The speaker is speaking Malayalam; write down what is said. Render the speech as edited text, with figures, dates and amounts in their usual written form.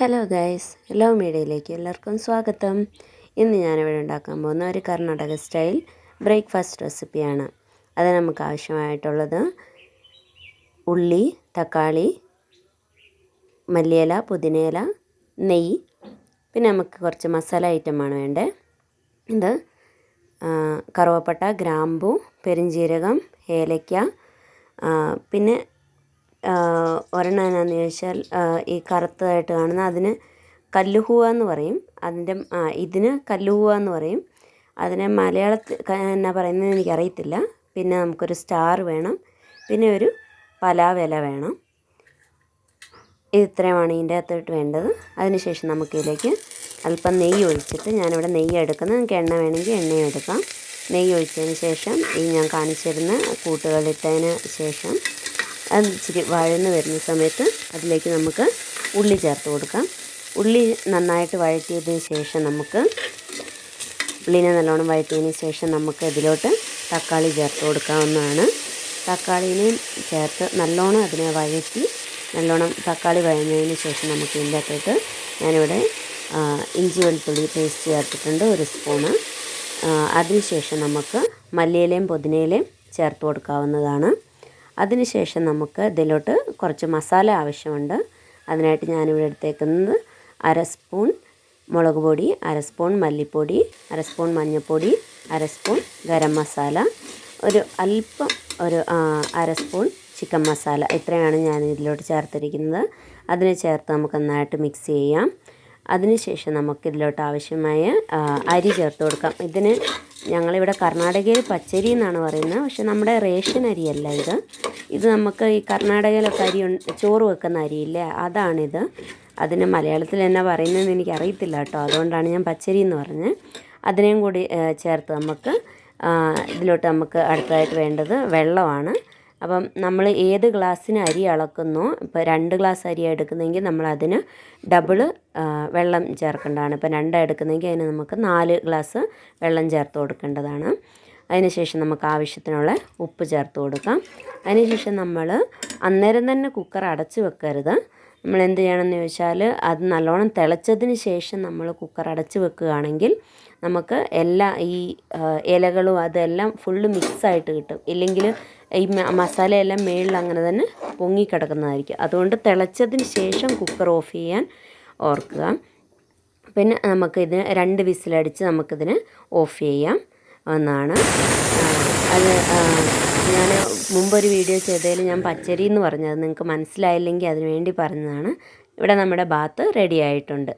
ഹലോ ഗൈസ്, ലവ് മീഡിയയിലേക്ക് എല്ലാവർക്കും സ്വാഗതം. ഇന്ന് ഞാനിവിടെ ഉണ്ടാക്കാൻ പോകുന്ന ഒരു കർണാടക സ്റ്റൈൽ ബ്രേക്ക്ഫാസ്റ്റ് റെസിപ്പിയാണ്. അത് നമുക്ക് ആവശ്യമായിട്ടുള്ളത് ഉള്ളി, തക്കാളി, മല്ലിയില, പുതിനയില, നെയ്യ്, പിന്നെ നമുക്ക് കുറച്ച് മസാല ഐറ്റമാണ് വേണ്ടത്. ഇത് കറുവപ്പട്ട, ഗ്രാമ്പൂ, പെരുംജീരകം, ഏലയ്ക്ക, പിന്നെ ഒരെണ്ണം എന്നാന്ന് ചോദിച്ചാൽ ഈ കറുത്തതായിട്ട് കാണുന്ന അതിന് കല്ലുഹൂവ എന്ന് പറയും. ഇതിന് കല്ലുഹൂവ എന്ന് പറയും. അതിനെ മലയാളത്തിൽ എന്നാ പറയുന്നത് എനിക്കറിയത്തില്ല. പിന്നെ നമുക്കൊരു സ്റ്റാർ വേണം, പിന്നെ ഒരു പലാവ് ഇല വേണം. ഇത് ഇത്രയുമാണ് ഇതിൻ്റെ അകത്തോട്ട് വേണ്ടത്. അതിനുശേഷം നമുക്കിതിലേക്ക് അല്പം നെയ്യ് ഒഴിച്ചിട്ട്, ഞാനിവിടെ നെയ്യ് എടുക്കുന്നത്, നിങ്ങൾക്ക് എണ്ണ വേണമെങ്കിൽ എണ്ണയും എടുക്കാം. നെയ്യ് ഒഴിച്ചതിന് ശേഷം ഈ ഞാൻ കാണിച്ചിരുന്ന കൂട്ടുകളിട്ടതിന് ശേഷം അത് ഇച്ചിരി വഴന്ന് വരുന്ന സമയത്ത് അതിലേക്ക് നമുക്ക് ഉള്ളി ചേർത്ത് കൊടുക്കാം. ഉള്ളി നന്നായിട്ട് വഴറ്റിയതിന് ശേഷം ഉള്ളിനെ നല്ലോണം വഴറ്റിയതിന് ശേഷം നമുക്ക് ഇതിലോട്ട് തക്കാളി ചേർത്ത് കൊടുക്കാവുന്നതാണ്. തക്കാളിനെയും ചേർത്ത് നല്ലോണം അതിനെ വഴറ്റി നല്ലോണം തക്കാളി വഴഞ്ഞതിന് ശേഷം നമുക്ക് ഇതിൻ്റെ അകത്തോട്ട് ഞാനിവിടെ ഇഞ്ചി വെളുത്തുള്ളി പേസ്റ്റ് ചേർത്തിട്ടുണ്ട്, 1 സ്പൂണ്. അതിനുശേഷം നമുക്ക് മല്ലിയിലയും പുതിനയിലയും ചേർത്ത് കൊടുക്കാവുന്നതാണ്. അതിനുശേഷം നമുക്ക് ഇതിലോട്ട് കുറച്ച് മസാല ആവശ്യമുണ്ട്. അതിനായിട്ട് ഞാനിവിടെ എടുത്തേക്കുന്നത് 1/2 സ്പൂൺ മുളക് പൊടി, 1/2 സ്പൂൺ മല്ലിപ്പൊടി, 1/2 സ്പൂൺ മഞ്ഞൾപ്പൊടി, 1/2 സ്പൂൺ ഗരം മസാല, ഒരു 1/2 സ്പൂൺ ചിക്കൻ മസാല. ഇത്രയാണ് ഞാൻ ഇതിലോട്ട് ചേർത്തിരിക്കുന്നത്. അതിനെ ചേർത്ത് നമുക്ക് നന്നായിട്ട് മിക്സ് ചെയ്യാം. അതിനുശേഷം നമുക്കിതിലോട്ട് ആവശ്യമായ അരി ചേർത്ത് കൊടുക്കാം. ഇതിന് ഞങ്ങളിവിടെ കർണാടകയിൽ പച്ചരി എന്നാണ് പറയുന്നത്, പക്ഷെ നമ്മുടെ റേഷൻ അരിയല്ല ഇത് നമുക്ക് ഈ കർണാടകയിലൊക്കെ ചോറ് വെക്കുന്ന അരിയില്ലേ, അതാണിത്. അതിന് മലയാളത്തിൽ എന്നാ പറയുന്നതെന്ന് എനിക്കറിയത്തില്ല കേട്ടോ, അതുകൊണ്ടാണ് ഞാൻ പച്ചരി എന്ന് പറഞ്ഞത്. അതിനെയും കൂടി ചേർത്ത് ഇതിലോട്ട് നമുക്ക് അടുത്തതായിട്ട് വേണ്ടത് വെള്ളമാണ്. അപ്പം നമ്മൾ ഏത് ഗ്ലാസ്സിന് അരി അളക്കുന്നോ, ഇപ്പോൾ 2 ഗ്ലാസ് അരിയാണ് എടുക്കുന്നതെങ്കിൽ നമ്മളതിന് ഡബിള് വെള്ളം ചേർക്കേണ്ടതാണ്. ഇപ്പോൾ 2 എടുക്കുന്നതെങ്കിൽ അതിന് നമുക്ക് 4 ഗ്ലാസ് വെള്ളം ചേർത്ത് കൊടുക്കേണ്ടതാണ്. അതിനുശേഷം നമുക്ക് ആവശ്യത്തിനുള്ള ഉപ്പ് ചേർത്ത് കൊടുക്കാം. അതിനുശേഷം നമ്മൾ അന്നേരം തന്നെ കുക്കർ അടച്ച് വെക്കരുത്. നമ്മൾ എന്ത് ചെയ്യണമെന്ന് ചോദിച്ചാൽ, അത് നല്ലോണം തിളച്ചതിന് ശേഷം നമ്മൾ കുക്കർ അടച്ച് വെക്കുകയാണെങ്കിൽ നമുക്ക് ഈ ഇലകളും അതെല്ലാം ഫുള്ള് മിക്സായിട്ട് കിട്ടും. ഇല്ലെങ്കിൽ ഈ മസാലയെല്ലാം മേളിൽ അങ്ങനെ തന്നെ പൊങ്ങിക്കിടക്കുന്നതായിരിക്കും. അതുകൊണ്ട് തിളച്ചതിന് ശേഷം കുക്കർ ഓഫ് ചെയ്യാൻ ഓർക്കുക. പിന്നെ നമുക്കിതിന് 2 വിസിലടിച്ച് നമുക്കിതിന് ഓഫ് ചെയ്യാം എന്നാണ്. അത് ഞാൻ മുമ്പൊരു വീഡിയോ ചെയ്തതിൽ ഞാൻ പച്ചരി എന്ന് പറഞ്ഞത് നിങ്ങൾക്ക് മനസ്സിലായില്ലെങ്കിൽ അതിന് വേണ്ടി പറഞ്ഞതാണ്. ഇവിടെ നമ്മുടെ ബാത്ത് റെഡി ആയിട്ടുണ്ട്.